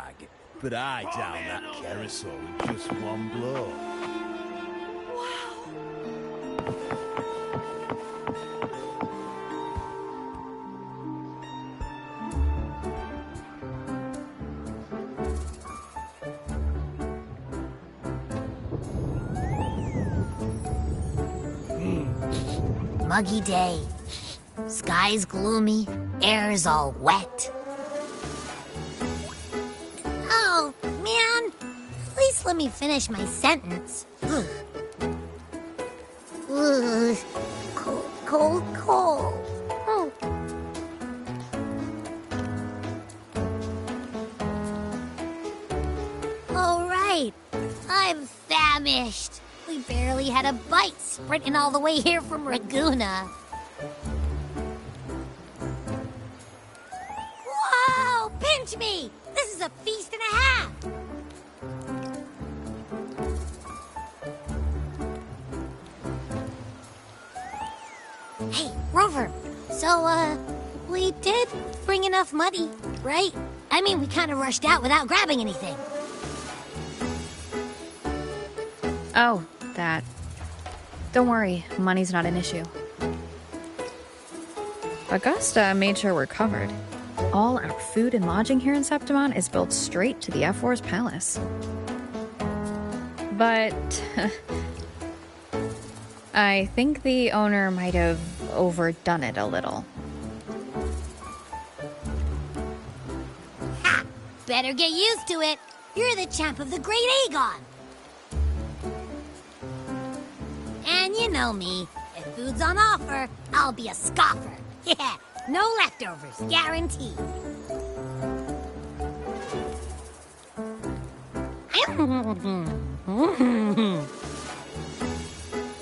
drag, but I down that carousel with just one blow. Muggy day. Sky's gloomy, air's all wet. Oh, man. At least let me finish my sentence. Ugh. Ugh. Cold, cold, cold. Oh. All right. I'm famished. We barely had a bite sprinting all the way here from Raguna. Whoa! Pinch me! This is a feast and a half! Hey, Rover. So, we did bring enough money, right? I mean, we kind of rushed out without grabbing anything. Oh, that. Don't worry, money's not an issue. Augusta made sure we're covered. All our food and lodging here in Septimon is built straight to the F4's palace. But I think the owner might have overdone it a little. Ha! Better get used to it. You're the champ of the Great Aegon. And you know me. If food's on offer, I'll be a scoffer. Yeah, no leftovers, guaranteed.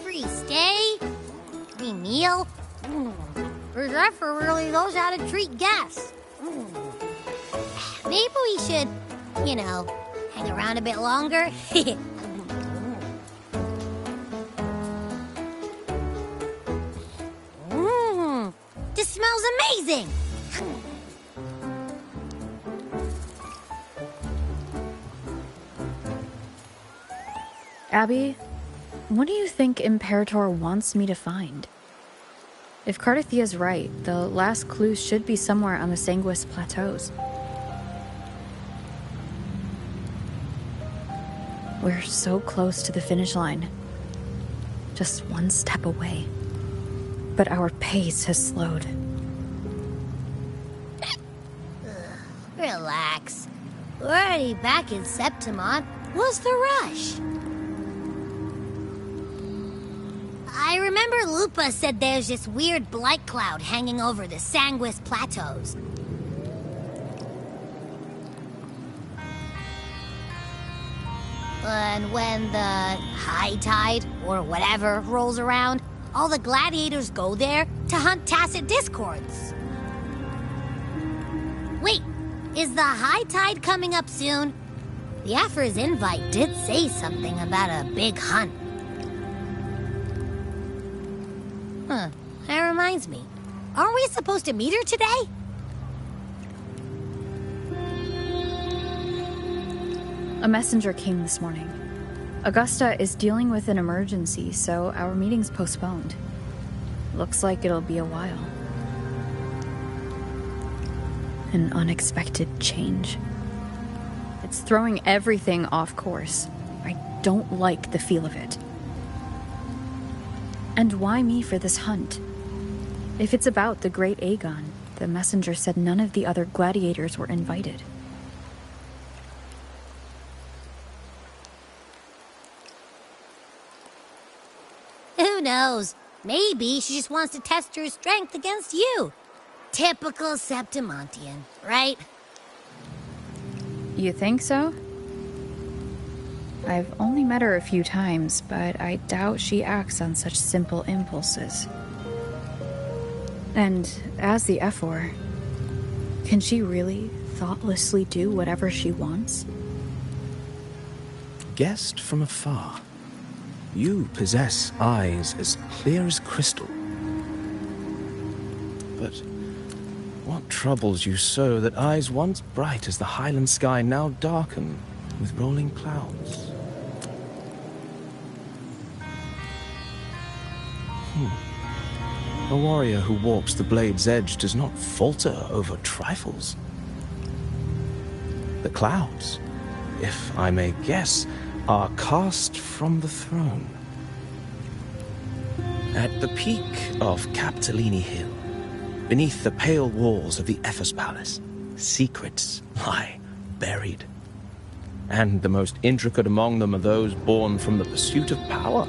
Free stay, free meal. Zephyr really knows how to treat guests. Maybe we should, you know, hang around a bit longer. This smells amazing! Abby, what do you think Imperator wants me to find? If Cardathia's right, the last clues should be somewhere on the Sanguis Plateaus. We're so close to the finish line. Just one step away. But our pace has slowed. Relax. We're already back in Septimon. What's the rush? I remember Lupa said there's this weird blight cloud hanging over the Sanguis Plateaus. And when the high tide, or whatever, rolls around, all the gladiators go there to hunt tacit discords. Wait, is the high tide coming up soon? The Aphra's invite did say something about a big hunt. Huh, that reminds me. Aren't we supposed to meet her today? A messenger came this morning. Augusta is dealing with an emergency, so our meeting's postponed. Looks like it'll be a while. An unexpected change. It's throwing everything off course. I don't like the feel of it. And why me for this hunt? If it's about the Great Aegon, the messenger said none of the other gladiators were invited. Who knows? Maybe she just wants to test her strength against you. Typical Septimontian, right? You think so? I've only met her a few times, but I doubt she acts on such simple impulses. And as the F4, can she really thoughtlessly do whatever she wants? Guessed from afar. You possess eyes as clear as crystal. But What troubles you so that eyes once bright as the highland sky now darken with rolling clouds? A warrior who walks the blade's edge does not falter over trifles. The clouds, if I may guess, are cast from the throne. At the peak of Capitolini Hill, beneath the pale walls of the Ephes Palace, secrets lie buried. And the most intricate among them are those born from the pursuit of power.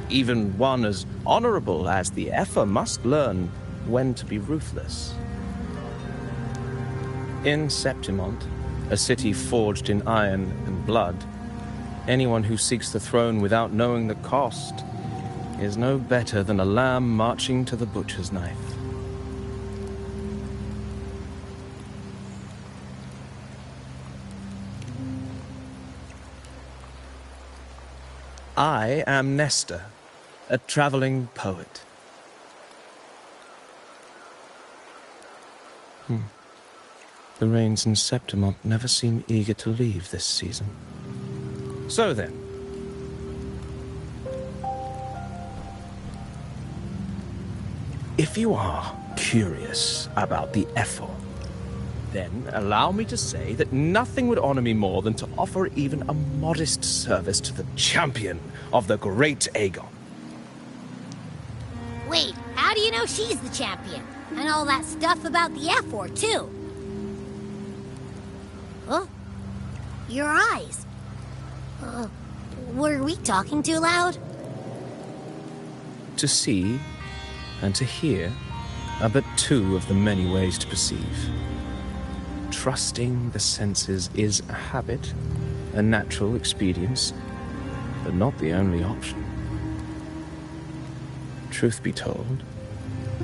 Even one as honorable as the Epher must learn when to be ruthless. In Septimont, a city forged in iron and blood, anyone who seeks the throne without knowing the cost is no better than a lamb marching to the butcher's knife. I am Nestor, a traveling poet. The rains in Septimont never seem eager to leave this season. So then, if you are curious about the Epher, then allow me to say that nothing would honor me more than to offer even a modest service to the champion of the great Aegon. Wait, how do you know she's the champion? And all that stuff about the F4, too? Huh? Your eyes. Were we talking too loud? To see and to hear are but two of the many ways to perceive. Trusting the senses is a habit, a natural expedience, but not the only option. Truth be told,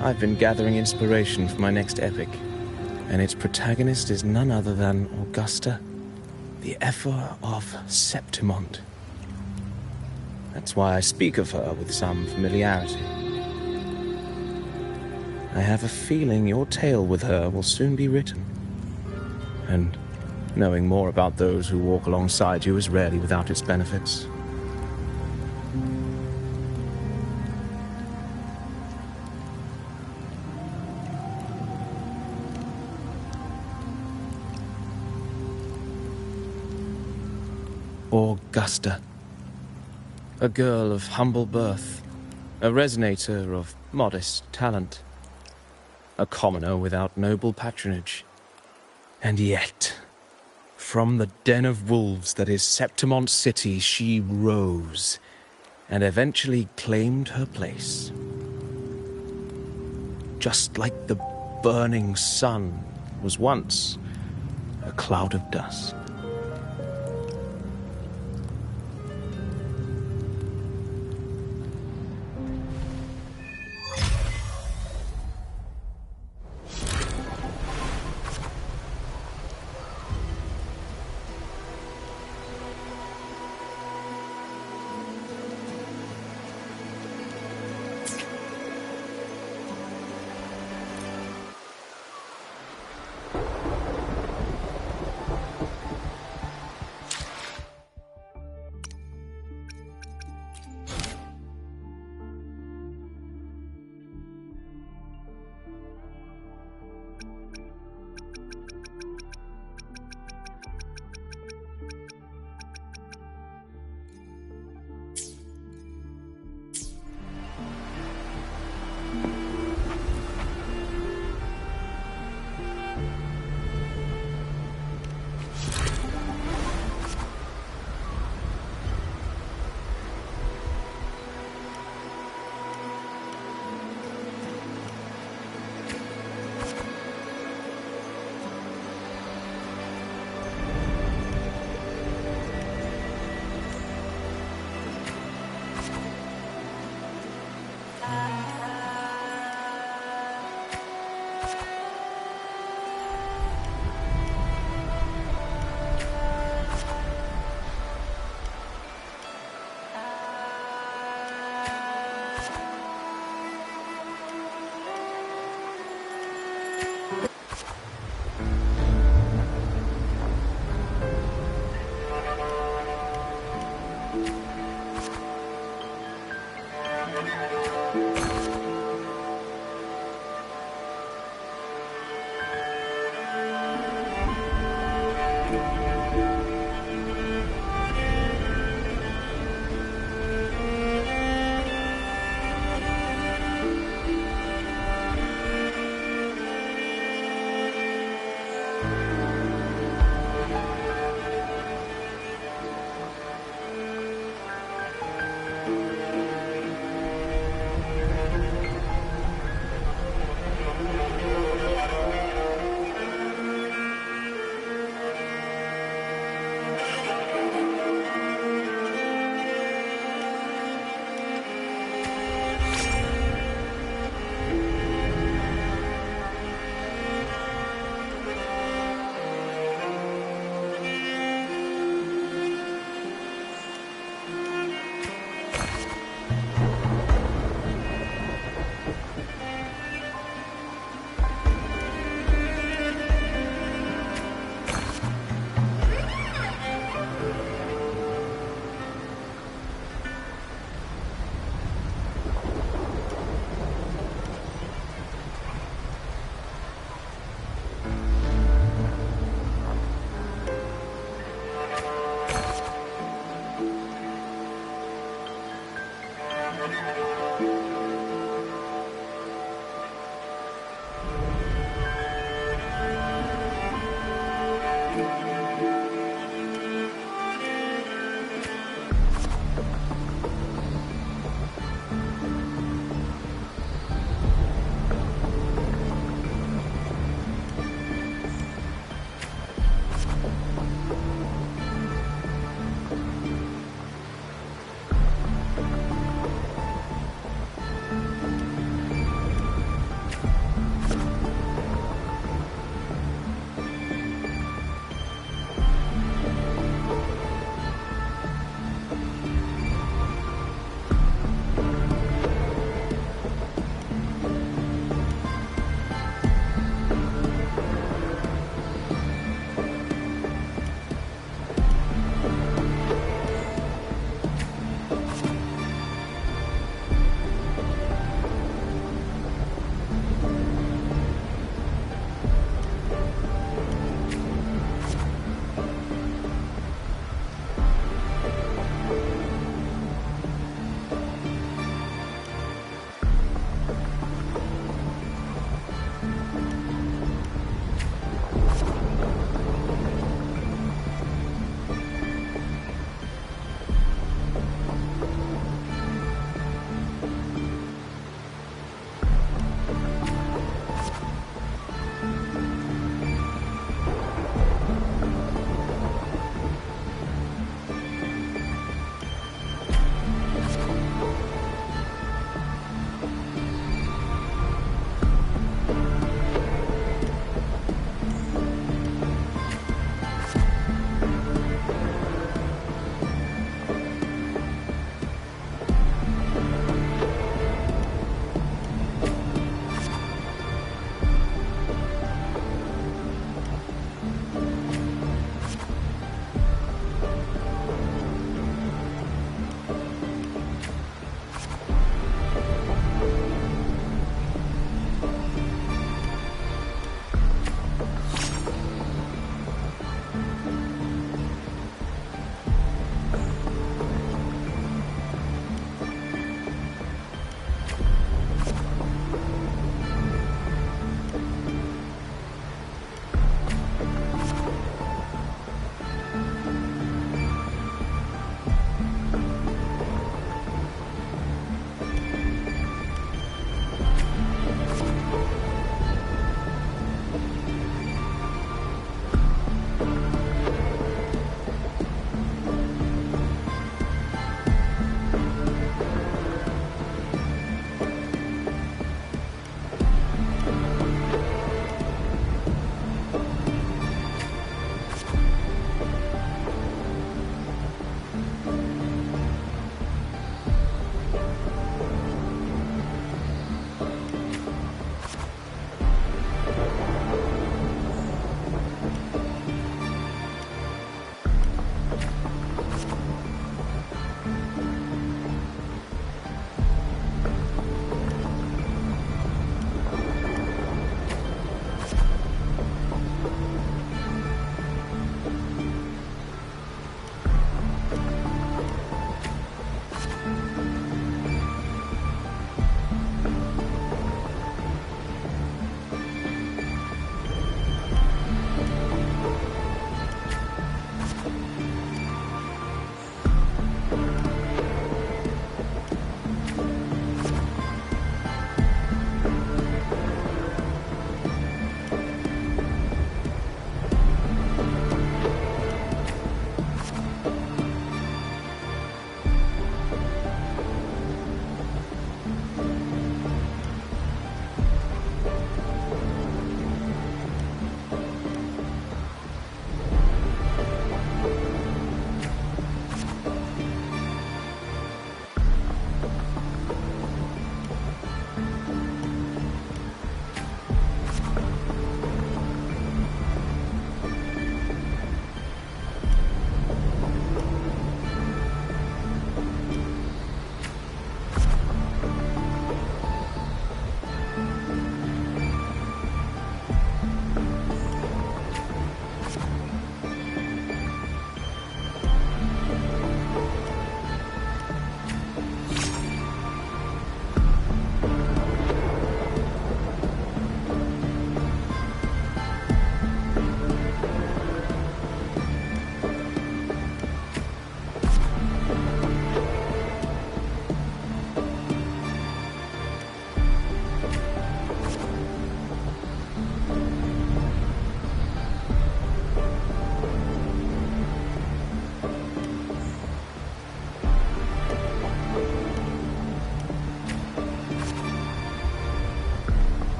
I've been gathering inspiration for my next epic, and its protagonist is none other than Augusta, the Epher of Septimont. That's why I speak of her with some familiarity. I have a feeling your tale with her will soon be written. And knowing more about those who walk alongside you is rarely without its benefits. Augusta, a girl of humble birth, a resonator of modest talent, a commoner without noble patronage. And yet, from the den of wolves that is Septimont City, she rose and eventually claimed her place. Just like the burning sun was once a cloud of dust.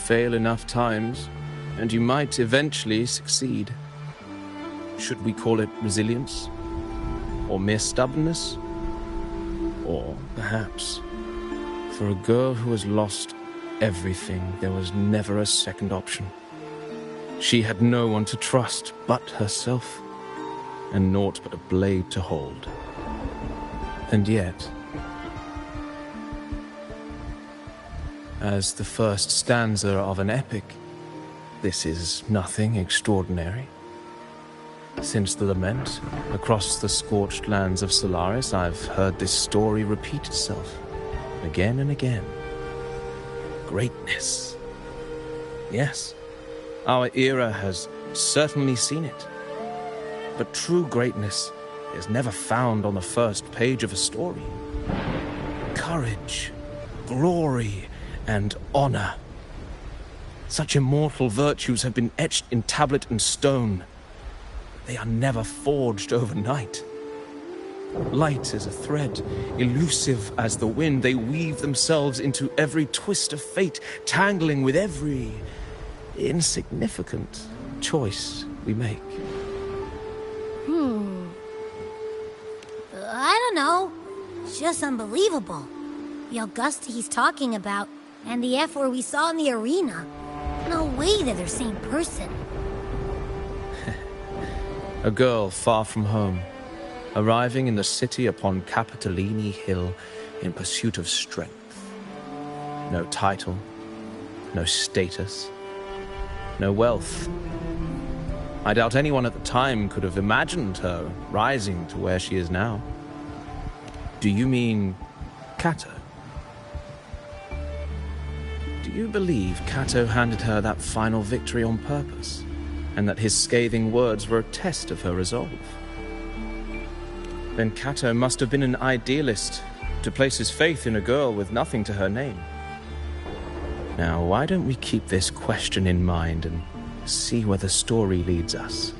fail enough times, and you might eventually succeed. Should we call it resilience? Or mere stubbornness? Or perhaps, for a girl who has lost everything, there was never a second option. She had no one to trust but herself, and naught but a blade to hold. And yet, as the first stanza of an epic, this is nothing extraordinary. Since the lament, across the scorched lands of Solaris, I've heard this story repeat itself, again and again. Greatness. Yes, our era has certainly seen it. But true greatness is never found on the first page of a story. Courage, glory, and honor. Such immortal virtues have been etched in tablet and stone. They are never forged overnight. Light as a thread, elusive as the wind, they weave themselves into every twist of fate, tangling with every insignificant choice we make. I don't know. It's just unbelievable. The Augusta he's talking about, and the F-word we saw in the arena. No way they're the same person. A girl far from home, arriving in the city upon Capitolini Hill in pursuit of strength. No title, no status, no wealth. I doubt anyone at the time could have imagined her rising to where she is now. Do you mean Kato? Do you believe Kato handed her that final victory on purpose, and that his scathing words were a test of her resolve? Then Kato must have been an idealist to place his faith in a girl with nothing to her name. Now, why don't we keep this question in mind and see where the story leads us?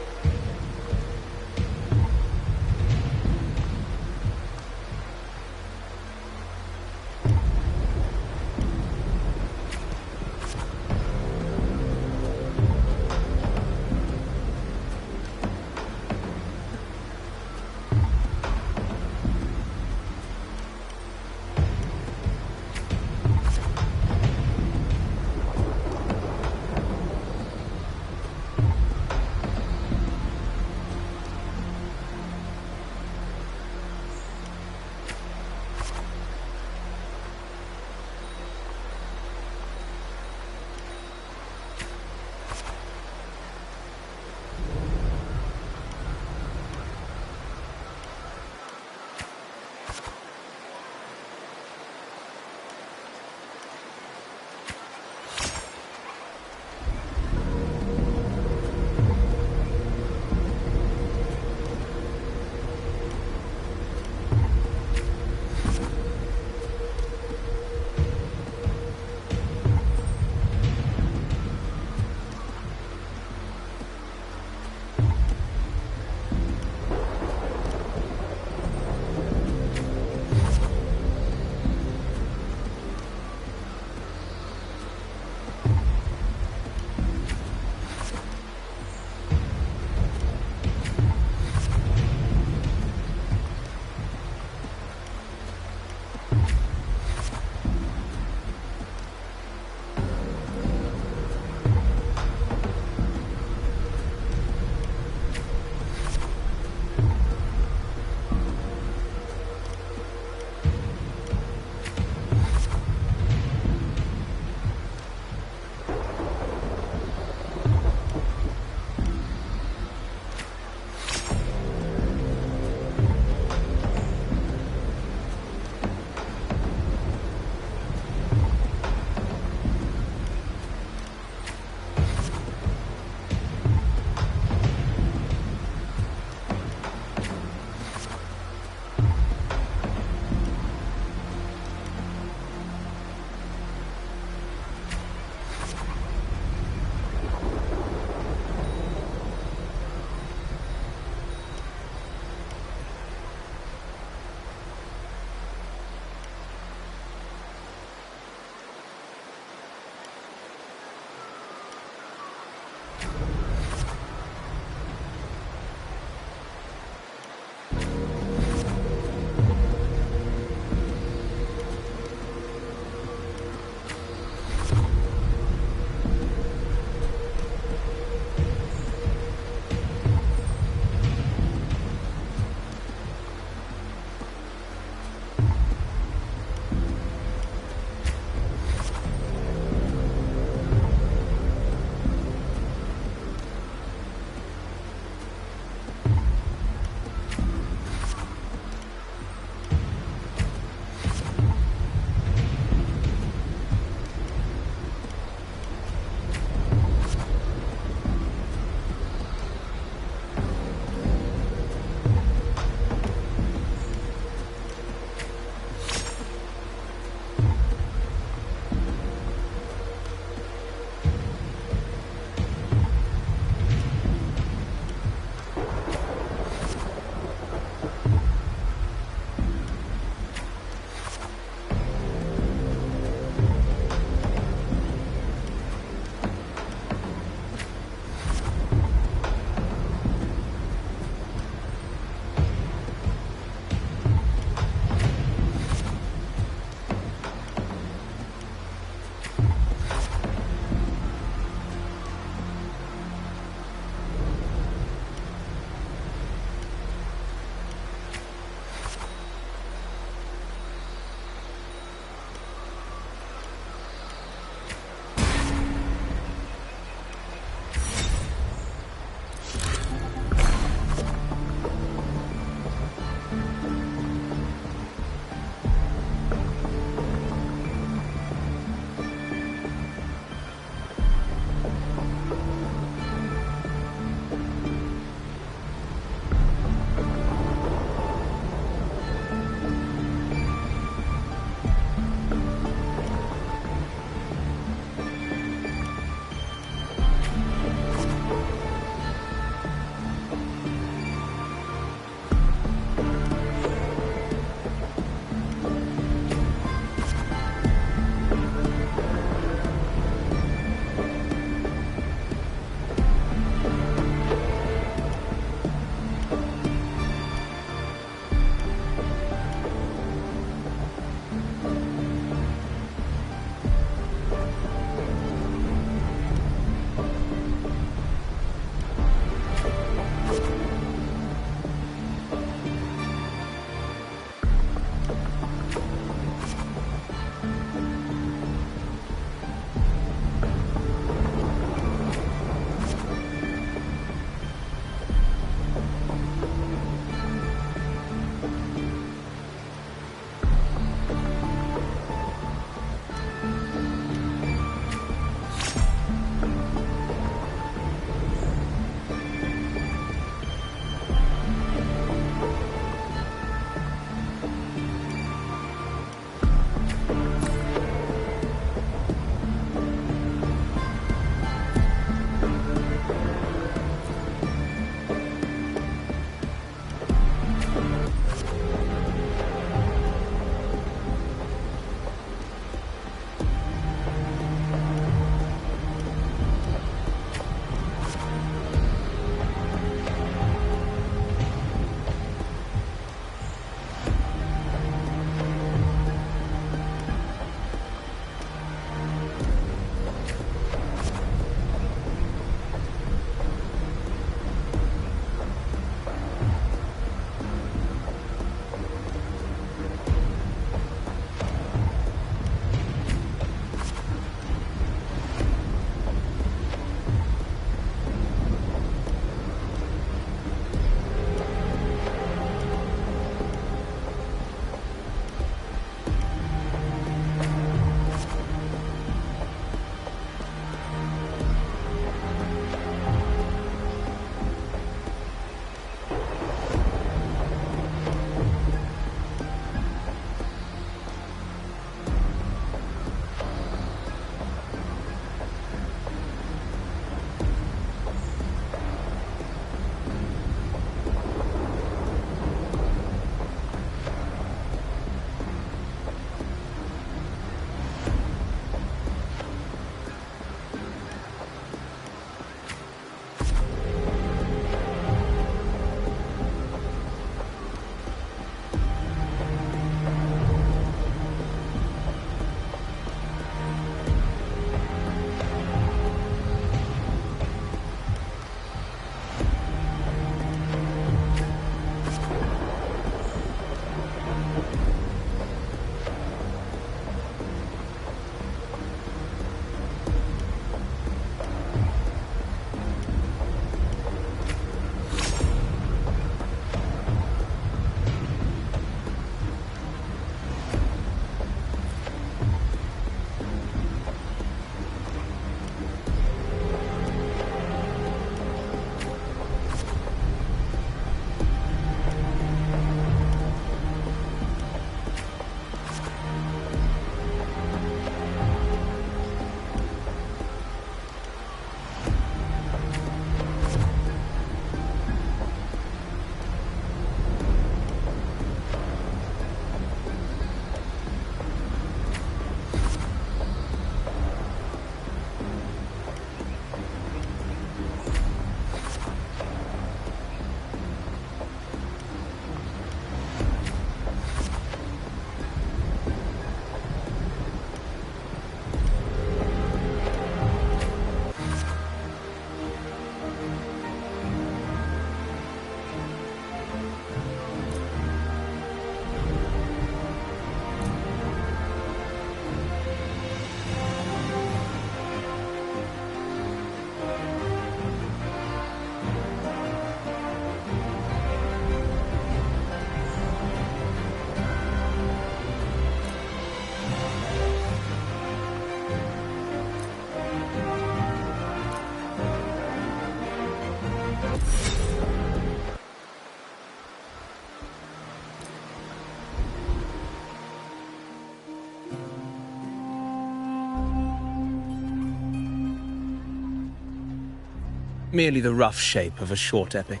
merely the rough shape of a short epic.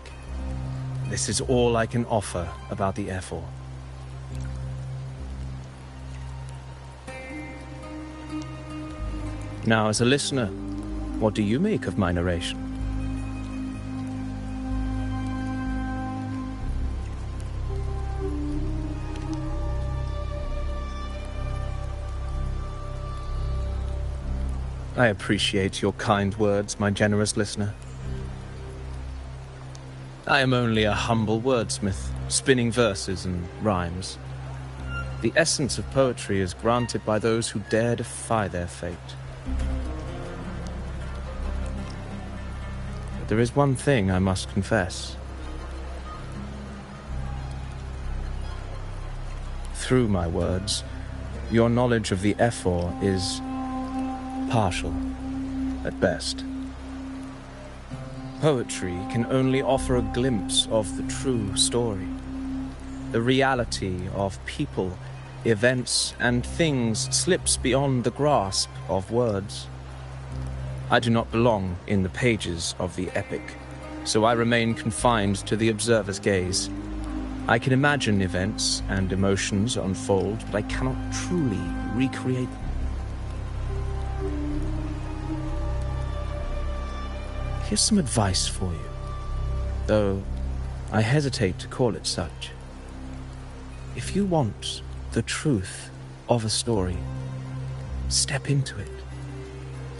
This is all I can offer about the Ephor. Now, as a listener, what do you make of my narration? I appreciate your kind words, my generous listener. I am only a humble wordsmith, spinning verses and rhymes. The essence of poetry is granted by those who dare defy their fate. But there is one thing I must confess. Through my words, your knowledge of the Ephor is partial, at best. Poetry can only offer a glimpse of the true story, the reality of people, events, and things slips beyond the grasp of words. I do not belong in the pages of the epic, so I remain confined to the observer's gaze. I can imagine events and emotions unfold, but I cannot truly recreate them. Here's some advice for you, though I hesitate to call it such. If you want the truth of a story, step into it.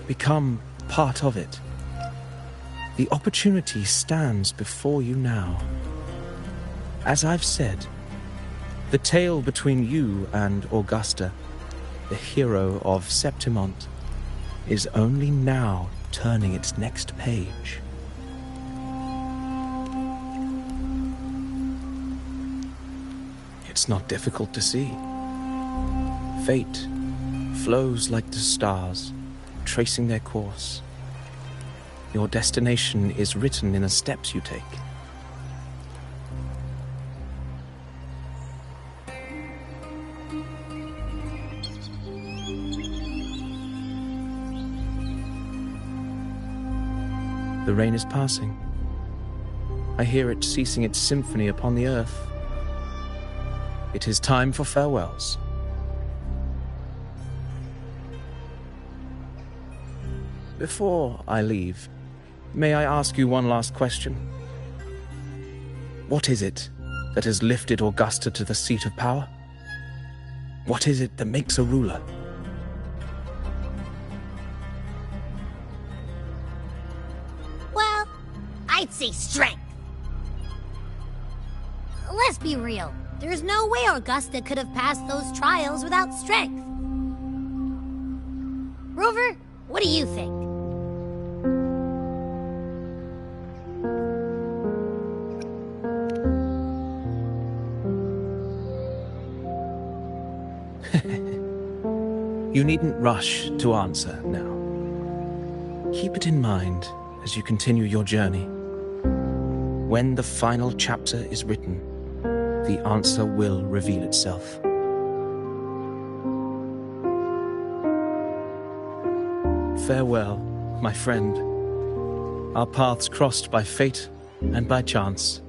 Become part of it. The opportunity stands before you now. As I've said, the tale between you and Augusta, the hero of Septimont, is only now turning its next page. It's not difficult to see. Fate flows like the stars, tracing their course. Your destination is written in the steps you take. The rain is passing. I hear it ceasing its symphony upon the earth. It is time for farewells. Before I leave, may I ask you one last question? What is it that has lifted Augusta to the seat of power? What is it that makes a ruler? I'd say strength. Let's be real. There's no way Augusta could have passed those trials without strength. Rover, what do you think? You needn't rush to answer now. Keep it in mind as you continue your journey. When the final chapter is written, the answer will reveal itself. Farewell, my friend. Our paths crossed by fate and by chance.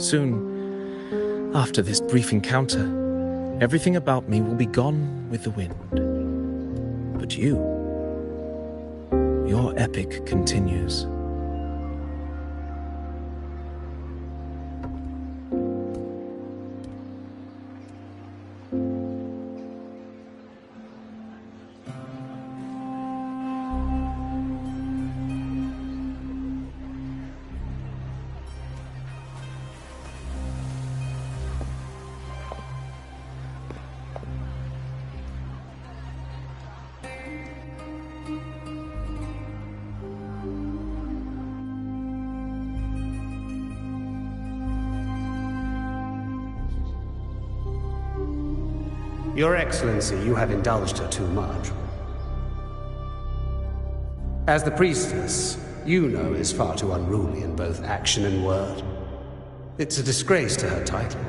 Soon, after this brief encounter, everything about me will be gone with the wind. But you, your epic continues. Your Excellency, you have indulged her too much. As the priestess, you know is far too unruly in both action and word. It's a disgrace to her title.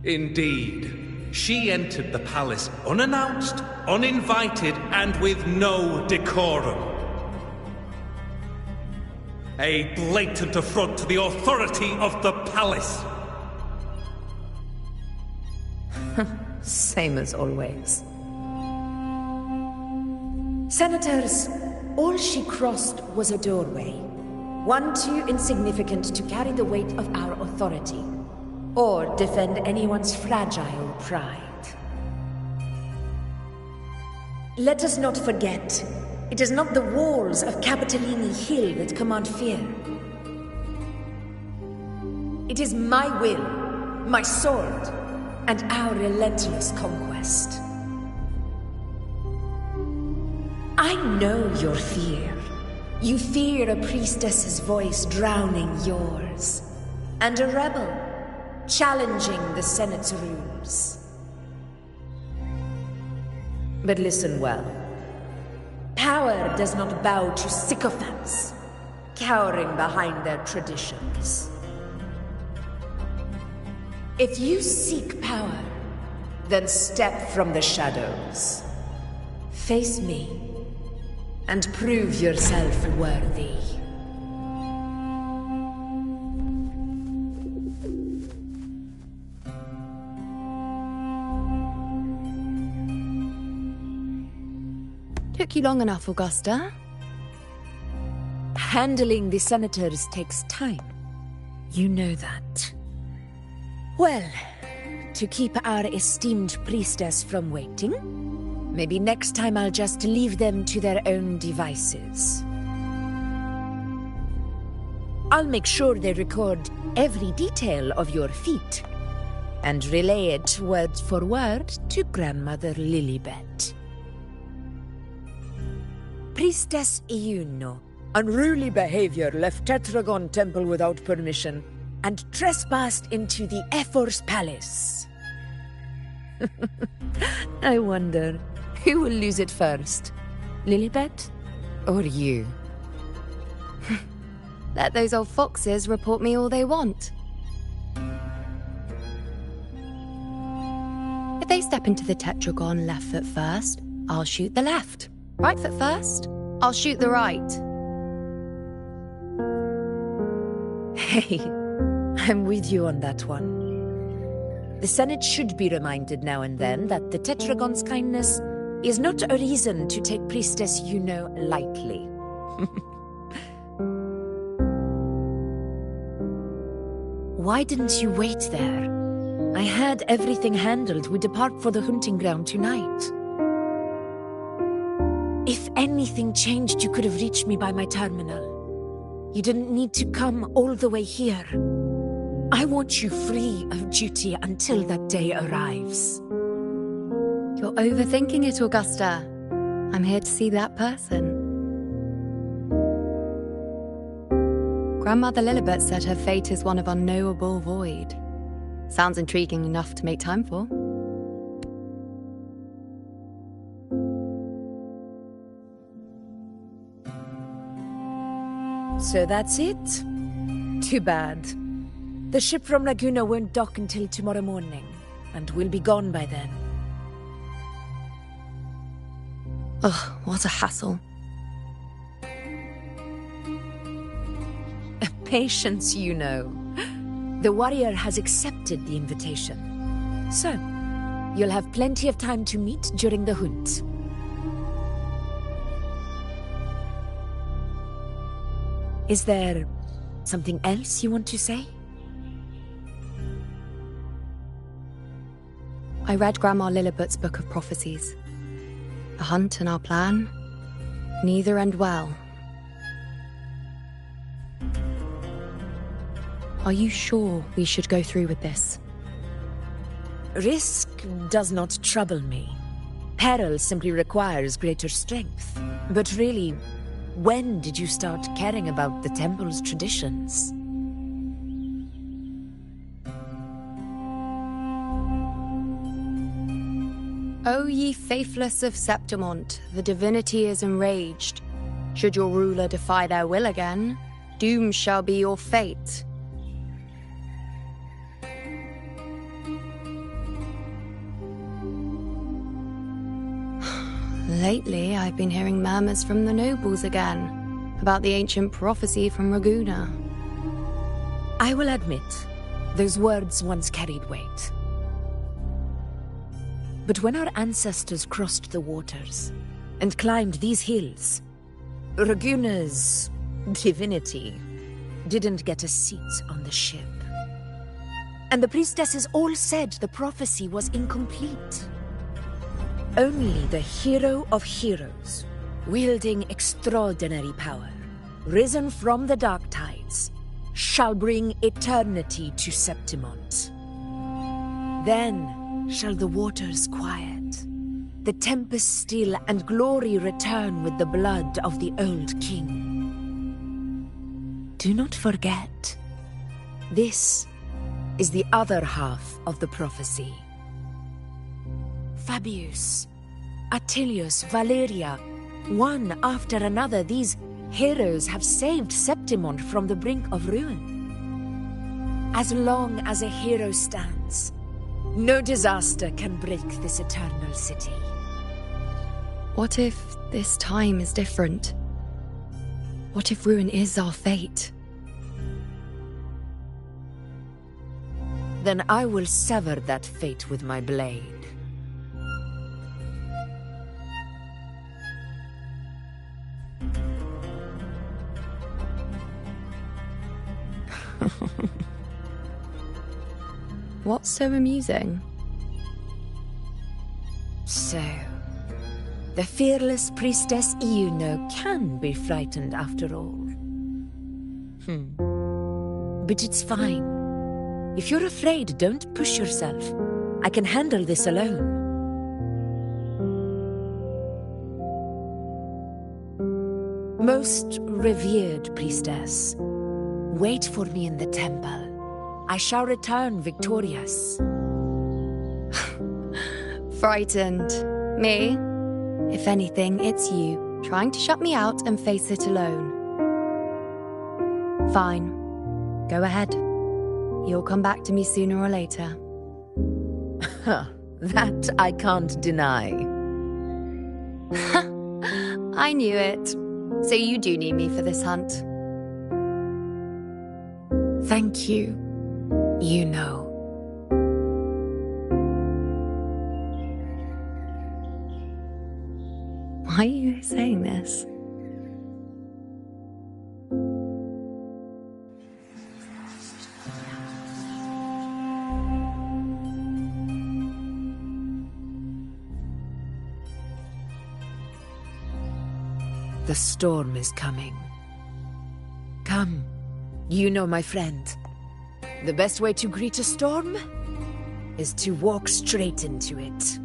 Indeed. she entered the palace unannounced, uninvited, and with no decorum. A blatant affront to the authority of the palace. Same as always. Senators, all she crossed was a doorway. One too insignificant to carry the weight of our authority, or defend anyone's fragile pride. Let us not forget, it is not the walls of Capitolini Hill that command fear. It is my will, my sword, and our relentless conquest. I know your fear. You fear a priestess's voice drowning yours, and a rebel challenging the Senate's rules. But listen well. Power does not bow to sycophants, cowering behind their traditions. If you seek power, then step from the shadows. Face me, and prove yourself worthy. Took you long enough, Augusta. Handling the senators takes time. You know that. Well, to keep our esteemed priestess from waiting, maybe next time I'll just leave them to their own devices. I'll make sure they record every detail of your feat, and relay it word for word to Grandmother Lilibet. Priestess Iuno, unruly behavior, left Tetragon Temple without permission, and trespassed into the Ephor's palace. I wonder, who will lose it first? Lilibet or you? Let those old foxes report me all they want. If they step into the tetragon left foot first, I'll shoot the left. Right foot first, I'll shoot the right. Hey, I'm with you on that one. The Senate should be reminded now and then that the Tetragon's kindness is not a reason to take Priestess Yuno lightly. Why didn't you wait there? I had everything handled. We depart for the hunting ground tonight. If anything changed, you could have reached me by my terminal. You didn't need to come all the way here. I want you free of duty until that day arrives. You're overthinking it, Augusta. I'm here to see that person. Grandmother Lilibet said her fate is one of unknowable void. Sounds intriguing enough to make time for. So that's it? Too bad. The ship from Laguna won't dock until tomorrow morning, and we'll be gone by then. Ugh, what a hassle. Patience, you know. The warrior has accepted the invitation. So, you'll have plenty of time to meet during the hunt. Is there something else you want to say? I read Grandma Lilibet's Book of Prophecies. The hunt and our plan, neither end well. Are you sure we should go through with this? Risk does not trouble me. Peril simply requires greater strength. But really, when did you start caring about the temple's traditions? O ye faithless of Septimont, the divinity is enraged. Should your ruler defy their will again, doom shall be your fate. Lately, I've been hearing murmurs from the nobles again about the ancient prophecy from Raguna. I will admit, those words once carried weight. But when our ancestors crossed the waters and climbed these hills, Raguna's divinity didn't get a seat on the ship. And the priestesses all said the prophecy was incomplete. Only the hero of heroes, wielding extraordinary power, risen from the dark tides, shall bring eternity to Septimont. Then shall the waters quiet, the tempest still, and glory return with the blood of the old king. Do not forget, this is the other half of the prophecy. Fabius, Attilius, Valeria, one after another, these heroes have saved Septimont from the brink of ruin. As long as a hero stands, no disaster can break this eternal city. What if this time is different? What if ruin is our fate? Then I will sever that fate with my blade. What's so amusing? So, the fearless priestess Iuno can be frightened after all. But it's fine. If you're afraid, don't push yourself. I can handle this alone. Most revered priestess, wait for me in the temple. I shall return victorious. Frightened. Me? If anything, it's you, trying to shut me out and face it alone. Fine. Go ahead. You'll come back to me sooner or later. That I can't deny. I knew it. So you do need me for this hunt. Thank you. You know. Why are you saying this? The storm is coming. Come, you know my friend. The best way to greet a storm is to walk straight into it.